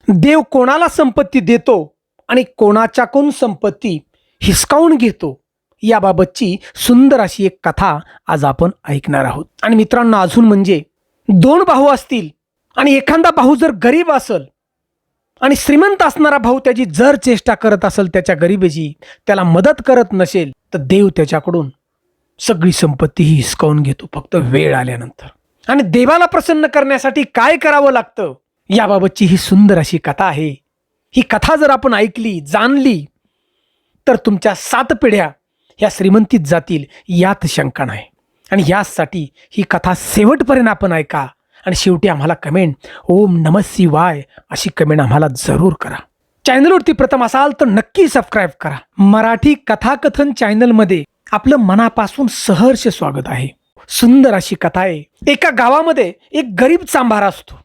देव कोणाला संपत्ती देतो आणि कोणाच्याकडून संपत्ती हिसकावून घेतो याबाबतची सुंदर अशी एक कथा आज आपण ऐकणार आहोत. आणि मित्रांनो, अजून म्हणजे दोन भाऊ असतील आणि एखादा भाऊ जर गरीब असेल आणि श्रीमंत असणारा भाऊ त्याची जर चेष्टा करत असेल त्याच्या गरिबीची, त्याला मदत करत नसेल, तर देव त्याच्याकडून सगळी संपत्ती ही हिसकावून घेतो फक्त वेळ आल्यानंतर. आणि देवाला प्रसन्न करण्यासाठी काय करावं लागतं याबाबतची ही सुंदर अशी कथा आहे. ही कथा जर आपण ऐकली, जाणली, तर तुमच्या 7 पिढ्या ह्या श्रीमंतीत जातील यात शंका नाही. आणि यासाठी ही कथा शेवटपर्यंत आपण ऐका आणि शेवटी आम्हाला कमेंट ओम नमः शिवाय अशी कमेंट आम्हाला जरूर करा. चॅनलवरती प्रथम असाल तर नक्की सबस्क्राईब करा. मराठी कथाकथन चॅनलमध्ये आपलं मनापासून सहर्ष स्वागत आहे. सुंदर अशी कथा आहे. एका गावामध्ये एक गरीब चांभार असतो.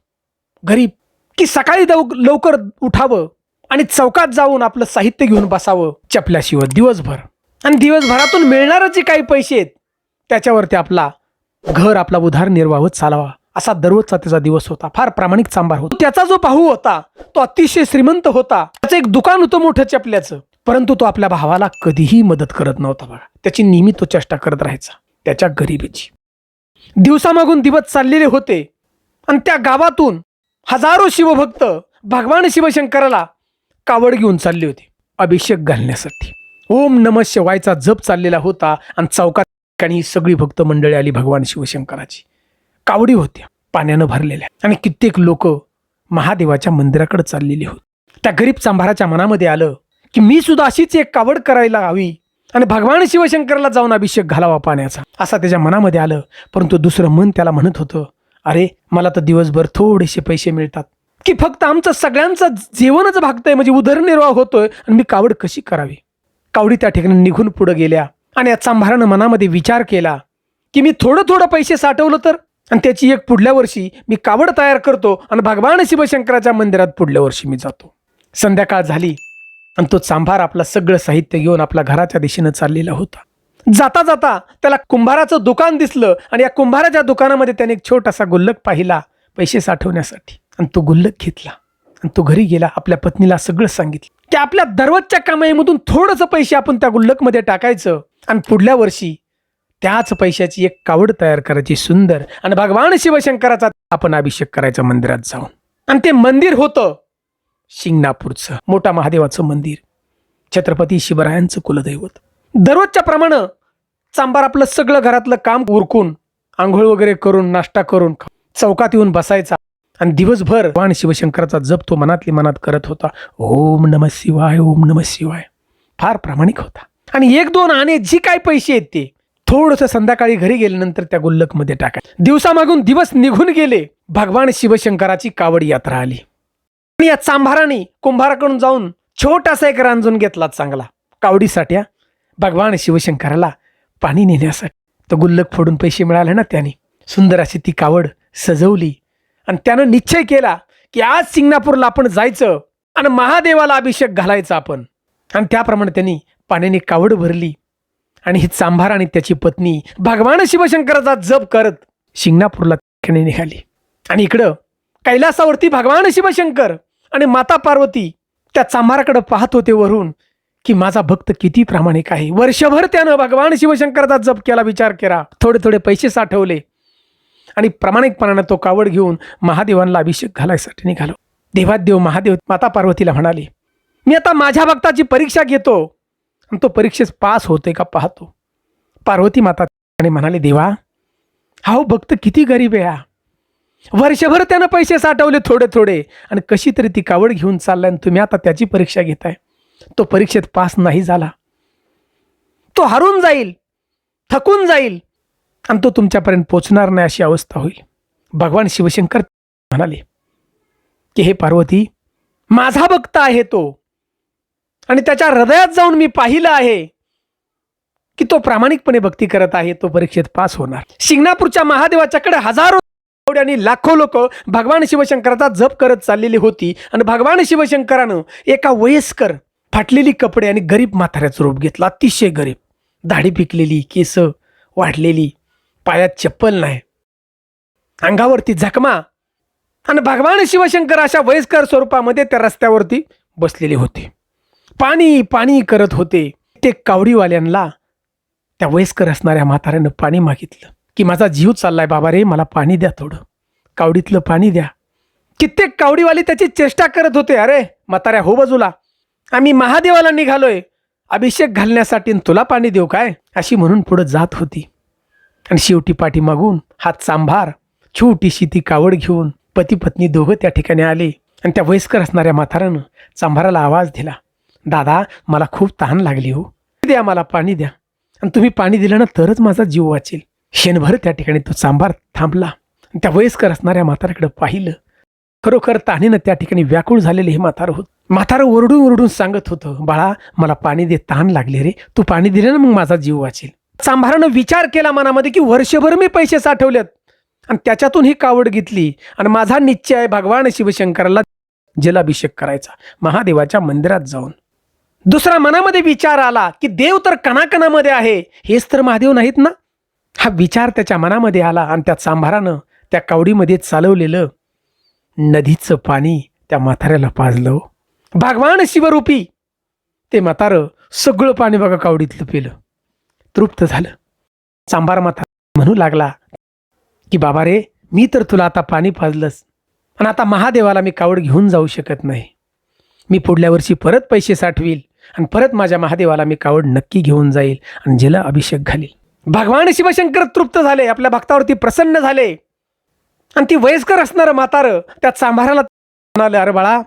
गरीब की सकाळी लवकर उठावं आणि चौकात जाऊन आपलं साहित्य घेऊन बसावं चपल्याशिवाय दिवसभर. आणि दिवसभरातून मिळणारे जे काही पैसे आहेत त्याच्यावरती आपला उदरनिर्वाह चालावा असा दररोजचा त्याचा दिवस होता. फार प्रामाणिक चांभार होता. त्याचा जो भाऊ होता तो अतिशय श्रीमंत होता. त्याचं एक दुकान होतं मोठं चपल्याचं, परंतु तो आपल्या भावाला कधीही मदत करत नव्हता. बघा, त्याची नेहमी तो चेष्टा करत राहायचा त्याच्या गरिबीची. दिवसामागून दिवस चाललेले होते आणि त्या गावातून हजारो शिवभक्त भगवान शिवशंकराला कावड घेऊन चालले होते अभिषेक घालण्यासाठी. ओम नमः शिवायचा जप चाललेला होता आणि चौकात ठिकाणी सगळी भक्त मंडळी आली भगवान शिवशंकराची. कावडी होत्या पाण्यानं भरलेल्या आणि कित्येक लोक महादेवाच्या मंदिराकडे चाललेली होती. त्या गरीब चांभाराच्या मनामध्ये आलं की मी सुद्धा अशीच एक कावड करायला हवी आणि भगवान शिवशंकराला जाऊन अभिषेक घालावा पाण्याचा, असा त्याच्या मनामध्ये आलं. परंतु दुसरं मन त्याला म्हणत होतं, अरे मला तर दिवसभर थोडेसे पैसे मिळतात की फक्त आमचं सगळ्यांचं जेवणच भागतंय, म्हणजे उदरनिर्वाह होतोय, आणि मी कावड कशी करावी. कावडी त्या ठिकाणी निघून पुढे गेल्या आणि या चांभारानं मनामध्ये विचार केला की मी थोडं पैसे साठवलं तर, आणि त्याची एक पुढल्या वर्षी मी कावड तयार करतो आणि भगवान शिवशंकराच्या मंदिरात पुढल्या वर्षी मी जातो. संध्याकाळ झाली आणि तो चांभार आपलं सगळं साहित्य घेऊन आपल्या घराच्या दिशेनं चाललेला होता. जाता जाता त्याला कुंभाराचं दुकान दिसलं आणि या कुंभाराच्या दुकानामध्ये त्याने एक छोटासा गुल्लक पाहिला पैसे साठवण्यासाठी. आणि तो गुल्लक घेतला आणि तो घरी गेला. आपल्या पत्नीला सगळं सांगितलं की आपल्या दररोजच्या कमाईमधून थोडंसं पैसे आपण त्या गुल्लकमध्ये टाकायचं आणि पुढल्या वर्षी त्याच पैशाची एक कावड तयार करायची सुंदर, आणि भगवान शिवशंकराचा आपण अभिषेक करायचा मंदिरात जाऊन. आणि ते मंदिर होतं शिंगणापूरचं मोठा महादेवाचं मंदिर, छत्रपती शिवरायांचं कुलदैवत. दररोजच्या प्रमाणे चांभार आपलं सगळं घरातलं काम उरकून आंघोळ वगैरे करून नाश्ता करून चौकात येऊन बसायचा आणि दिवसभर भगवान शिवशंकराचा जप तो मनात करत होता. ओम नमः शिवाय, ओम नमः शिवाय. फार प्रामाणिक होता. आणि 1-2 आणे जी काय पैसे आहेत ते थोडंसं संध्याकाळी घरी गेल्यानंतर त्या गुल्लकमध्ये टाकाय. दिवसामागून दिवस निघून गेले. भगवान शिवशंकराची कावड यात्रा आली आणि या चांभाराने कुंभाराकडून जाऊन छोटासा एक रांजून घेतला चांगला कावडीसाठी, भगवान शिवशंकराला पाणी नेण्यासाठी. तो गुल्लक फोडून पैसे मिळाले ना, त्याने सुंदर अशी ती कावड सजवली आणि त्यानं निश्चय केला की आज शिंगणापूरला आपण जायचं आणि महादेवाला अभिषेक घालायचा आपण. आणि त्याप्रमाणे त्यांनी पाण्याने कावड भरली आणि ही चांभार आणि त्याची पत्नी भगवान शिवशंकराचा जप करत शिंगणापूरला निघाली. आणि इकडं कैलासावरती भगवान शिवशंकर आणि माता पार्वती त्या चांभाराकडे पाहत होते वरून की माझा भक्त किती प्रामाणिक आहे. वर्षभर त्यानं भगवान शिवशंकराचा जप केला, विचार केला, थोडे पैसे साठवले आणि प्रामाणिकपणानं तो कावड घेऊन महादेवांना अभिषेक घालायसाठी निघालो. देवादेव महादेव माता पार्वतीला म्हणाले, मी आता माझ्या भक्ताची परीक्षा घेतो आणि तो परीक्षेत पास होतोय का पाहतो. पार्वती माता म्हणाले, देवा हा भक्त किती गरीब आहे. वर्षभर त्यानं पैसे साठवले थोडे आणि कशी तरी ती कावड घेऊन चाललाय आणि तुम्ही आता त्याची परीक्षा घेताय. तो परीक्षेत पास नाही झाला, तो हरून जाईल, थकून जाईल आणि तो तुमच्यापर्यंत पोचणार नाही अशी अवस्था होईल. भगवान शिवशंकर म्हणाले की हे पार्वती, माझा भक्त आहे तो आणि त्याच्या हृदयात जाऊन मी पाहिलं आहे की तो प्रामाणिकपणे भक्ती करत आहे, तो परीक्षेत पास होणार. शिंगणापूरच्या महादेवाच्याकडे हजारो आणि लाखो लोक भगवान शिवशंकराचा जप करत चाललेली होती आणि भगवान शिवशंकरानं एका वयस्कर फाटलेली कपडे आणि गरीब म्हाताऱ्याचं रूप घेतलं. अतिशय गरीब, दाढी पिकलेली, केस वाढलेली, पायात चप्पल नाही, अंगावरती जखमा आणि भगवान शिवशंकर अशा वयस्कर स्वरूपामध्ये त्या रस्त्यावरती बसलेले होते. पाणी पाणी करत होते. ते कावडीवाल्यांना त्या वयस्कर असणाऱ्या म्हाताऱ्यानं पाणी मागितलं की माझा जीव चाललाय बाबा रे, मला पाणी द्या, थोडं कावडीतलं पाणी द्या. कित्येक कावडीवाले त्याची चेष्टा करत होते, अरे म्हाताऱ्या हो बाजूला, आम्ही महादेवाला निघालोय अभिषेक घालण्यासाठी, तुला पाणी देऊ काय, अशी म्हणून पुढे जात होती. आणि शेवटी पाठी मागून हात सांभार छोटीशी ती कावड घेऊन पती पत्नी दोघं त्या ठिकाणी आले. आणि त्या वयस्कर असणाऱ्या म्हाताऱ्यानं चांभाराला आवाज दिला, दादा मला खूप तहान लागली हो, द्या मला पाणी द्या, आणि तुम्ही पाणी दिलं ना तरच माझा जीव वाचेल. क्षणभर त्या ठिकाणी तो चांभार थांबला. त्या वयस्कर असणाऱ्या म्हाताऱ्याकडे पाहिलं. खरोखर तहानेनं त्या ठिकाणी व्याकुळ झालेले हे म्हातारं होत. म्हातारं ओरडून ओरडून सांगत होतं, बाळा मला पाणी दे, तहान लागले रे, तू पाणी दिलं ना मग माझा जीव वाचेल. चांभारानं विचार केला मनामध्ये की वर्षभर मी पैसे साठवलेत आणि त्याच्यातून ही कावड घेतली आणि माझा निश्चय आहे भगवान शिवशंकराला जलाभिषेक करायचा महादेवाच्या मंदिरात जाऊन. दुसरा मनामध्ये विचार आला की देव तर कणाकणामध्ये आहे, हेच तर महादेव नाहीत ना. हा विचार त्याच्या मनामध्ये आला आणि त्या चांभारानं त्या कावडीमध्ये चालवलेलं नदीचं पाणी त्या म्हाताऱ्याला पाजलं. भगवान शिवरूपी ते म्हातारं सगळं पाणी बघा कावडीतलं पिलं, तृप्त झालं. चांभार म्हातारा म्हणू लागला की बाबा रे, मी तर तुला आता पाणी पाजलंस आणि आता महादेवाला मी कावड घेऊन जाऊ शकत नाही. मी पुढल्या वर्षी परत पैसे साठवील आणि परत माझ्या महादेवाला मी कावड नक्की घेऊन जाईल आणि जिला अभिषेक घालील. भगवान शिवशंकर तृप्त झाले, आपल्या भक्तावरती प्रसन्न झाले. आणि ती वयस्कर असणारं म्हातारं त्या चांभाराला म्हणाले, अरे बाळा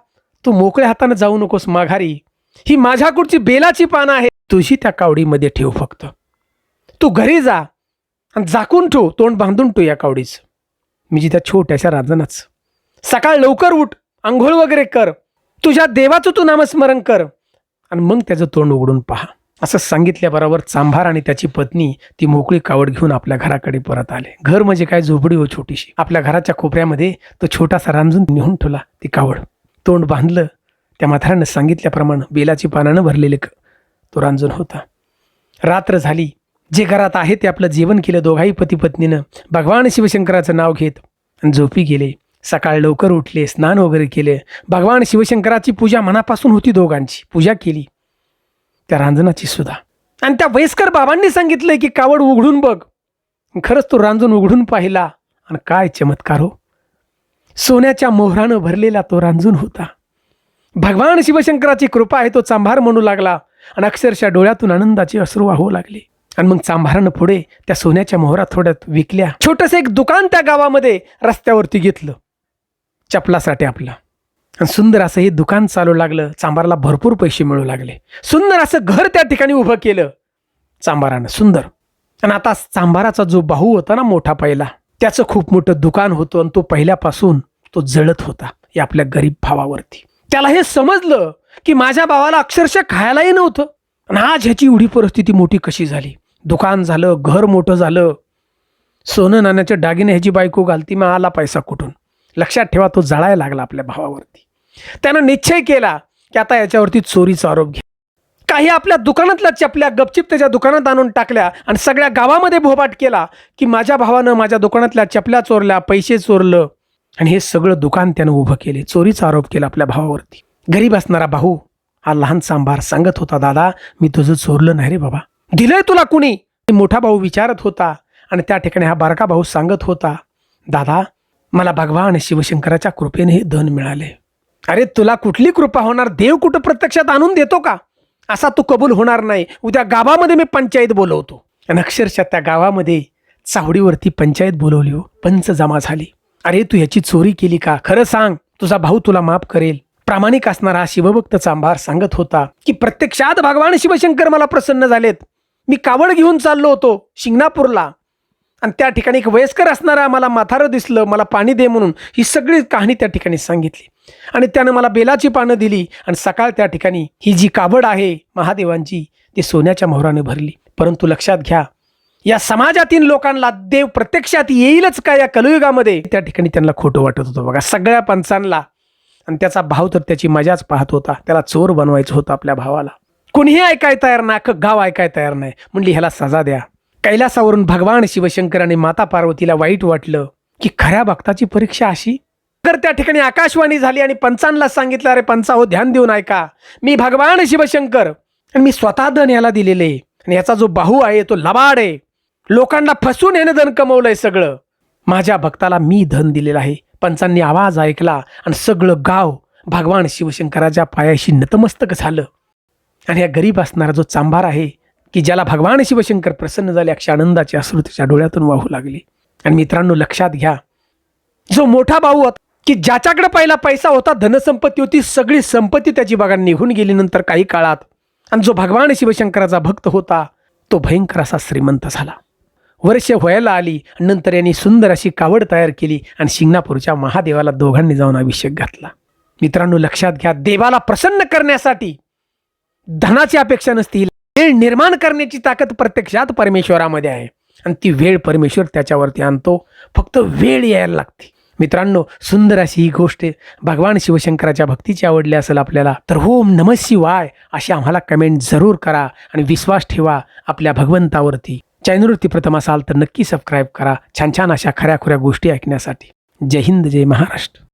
तू मोकळ्या हाताने जाऊ नकोस माघारी, ही माझ्याकडची बेलाची पानं आहे, तुझी त्या कावडीमध्ये ठेव, फक्त तू घरी जा आणि झाकून ठेव, तोंड बांधून ठेव या कावडीचं. मी जी त्या छोट्याशा रांजणाच सकाळ लवकर उठ, आंघोळ वगैरे कर, तुझ्या देवाचं तू नामस्मरण कर आणि मग त्याचं तोंड उघडून पहा. असं सांगितल्याबरोबर चांभार आणि त्याची पत्नी ती मोकळी कावड घेऊन आपल्या घराकडे परत आले. घर म्हणजे काय, झोपडी हो छोटीशी. आपल्या घराच्या खोपऱ्यामध्ये तो छोटासा रांजून नेऊन ठेवला ती कावड, तोंड बांधलं. त्या म्हाताऱ्यानं सांगितल्याप्रमाणे बेलाची पानानं भरलेले तो रांजून होता. रात्र झाली. जे घरात आहे ते आपलं जेवण केलं दोघाही पती पत्नीनं, भगवान शिवशंकराचं नाव घेत आणि झोपी गेले. सकाळ लवकर उठले, स्नान वगैरे केले. भगवान शिवशंकराची पूजा मनापासून होती, दोघांची पूजा केली, त्या रांजणाची सुद्धा. आणि त्या वयस्कर बाबांनी सांगितलंय की कावड उघडून बघ. खरंच तो रांजण उघडून पाहिला आणि काय चमत्कार हो, सोन्याच्या मोहरानं भरलेला तो रांजून होता. भगवान शिवशंकराची कृपा आहे, तो चांभार म्हणू लागला आणि अक्षरशः डोळ्यातून आनंदाचे अश्रू वाहू लागले. आणि मग चांभारानं पुढे त्या सोन्याच्या मोहरा थोड्यात विकल्या. छोटंसं एक दुकान त्या गावामध्ये रस्त्यावरती घेतलं चपलासाठी आपलं, आणि सुंदर असं हे दुकान चालू लागलं. चांभाराला भरपूर पैसे मिळू लागले. सुंदर असं घर त्या ठिकाणी उभं केलं चांभारानं, सुंदर. आणि आता चांभाराचा जो भाऊ होता ना मोठा पहिला, त्याचं खूप मोठं दुकान होतं आणि तो पहिल्यापासून तो जळत होता या आपल्या गरीब भावावरती. त्याला हे समजलं की माझ्या भावाला अक्षरशः खायलाही नव्हतं आणि आज ह्याची एवढी परिस्थिती मोठी कशी झाली. दुकान झालं, घर मोठं झालं, सोनं नाण्याचे दागिने ह्याची बायको घालती, मग आला पैसा कुठून. लक्षात ठेवा, तो जळायला लागला आपल्या भावावरती. त्यानं निश्चय केला की आता याच्यावरती चोरीचा आरोप घ्या. काही आपल्या दुकानातल्या चपल्या गपचिप त्याच्या दुकानात आणून टाकल्या आणि सगळ्या गावामध्ये भोबाट केला की माझ्या भावानं माझ्या दुकानातल्या चपल्या चोरल्या, पैसे चोरलं, आणि हे सगळं दुकान त्यानं उभं केले. चोरीचा आरोप केला आपल्या भावावरती. गरीब असणारा भाऊ हा लहान चांभार सांगत होता, दादा मी तुझं चोरलं नाही रे बाबा, दिलंय तुला कुणी. मोठा भाऊ विचारत होता आणि त्या ठिकाणी हा बारका भाऊ सांगत होता, दादा मला भगवान शिवशंकराच्या कृपेने हे धन मिळाले. अरे तुला कुठली कृपा होणार, देव कुठं प्रत्यक्षात आणून देतो का, असा तू कबूल होणार नाही. उद्या गावामध्ये मी पंचायत बोलवतो. आणि अक्षरशः त्या गावामध्ये चावडीवरती पंचायत बोलवली हो, पंच जमा झाली. अरे तू ह्याची चोरी केली का, खरं सांग, तुझा भाऊ तुला माफ करेल. प्रामाणिक असणारा शिवभक्त चांभार सांगत होता की प्रत्यक्षात भगवान शिवशंकर मला प्रसन्न झालेत. मी कावड घेऊन चाललो होतो शिंगणापूरला आणि त्या ठिकाणी एक वयस्कर असणारा मला म्हातारं दिसलं, मला पाणी दे म्हणून. ही सगळी कहाणी त्या ठिकाणी सांगितली आणि त्यानं मला बेलाची पानं दिली आणि सकाळ त्या ठिकाणी ही जी कावड आहे महादेवांची ती सोन्याच्या मोहराने भरली. परंतु लक्षात घ्या, या समाजातील लोकांना देव प्रत्यक्षात येईलच का या कलियुगामध्ये, त्या ठिकाणी त्यांना खोटं वाटत होतं बघा सगळ्या पंचांना. आणि त्याचा भाव तर त्याची मजाच पाहत होता, त्याला चोर बनवायचं होतं आपल्या भावाला. कोणीही ऐकाय तयार नाही, अख्खं गाव ऐकाय तयार नाही. म्हणली ह्याला सजा द्या. कैलासावरून भगवान शिवशंकर आणि माता पार्वतीला वाईट वाटलं की खऱ्या भक्ताची परीक्षा अशी तर त्या ठिकाणी आकाशवाणी झाली आणि पंचांना सांगितलं, अरे पंचा हो, ध्यान देऊन ऐका, मी भगवान शिवशंकर आणि मी स्वतः धन याला दिलेले आणि याचा जो बाहू आहे तो लबाड आहे, लोकांना फसून याने धन कमवलंय सगळं, माझ्या भक्ताला मी धन दिलेलं आहे. पंचांनी आवाज ऐकला आणि सगळं गाव भगवान शिवशंकराच्या पायाशी नतमस्तक झालं. आणि या गरीब असणारा जो चांभार आहे की ज्याला भगवान शिवशंकर प्रसन्न झाले, अक्षय आनंदाची अश्रू त्याच्या डोळ्यातून वाहू लागली. आणि मित्रांनो, लक्षात घ्या, जो मोठा भाऊ होता की ज्याच्याकडे पहिला पैसा होता, धनसंपत्ती होती, सगळी संपत्ती त्याची बघा निघून गेली नंतर काही काळात, आणि जो भगवान शिवशंकराचा भक्त होता तो भयंकर असा श्रीमंत झाला. वर्ष व्हायला आली, नंतर यांनी सुंदर अशी कावड तयार केली आणि शिंगणापूरच्या महादेवाला दोघांनी जाऊन अभिषेक घातला. मित्रांनो, लक्षात घ्या, देवाला प्रसन्न करण्यासाठी धनाची अपेक्षा नसती, वेळ निर्माण करण्याची ताकद प्रत्यक्षात परमेश्वरामध्ये आहे आणि ती वेळ परमेश्वर त्याच्यावरती आणतो, फक्त वेळ यायला लागते. मित्रांनो, सुंदर अशी ही गोष्ट भगवान शिवशंकराच्या भक्तीची आवडली असेल आपल्याला तर ओम नमः शिवाय अशी आम्हाला कमेंट जरूर करा आणि विश्वास ठेवा आपल्या भगवंतावरती. चॅनलवरती प्रथम असाल तर नक्की सबस्क्राईब करा छान छान अशा खऱ्याखुऱ्या गोष्टी ऐकण्यासाठी. जय हिंद, जय महाराष्ट्र.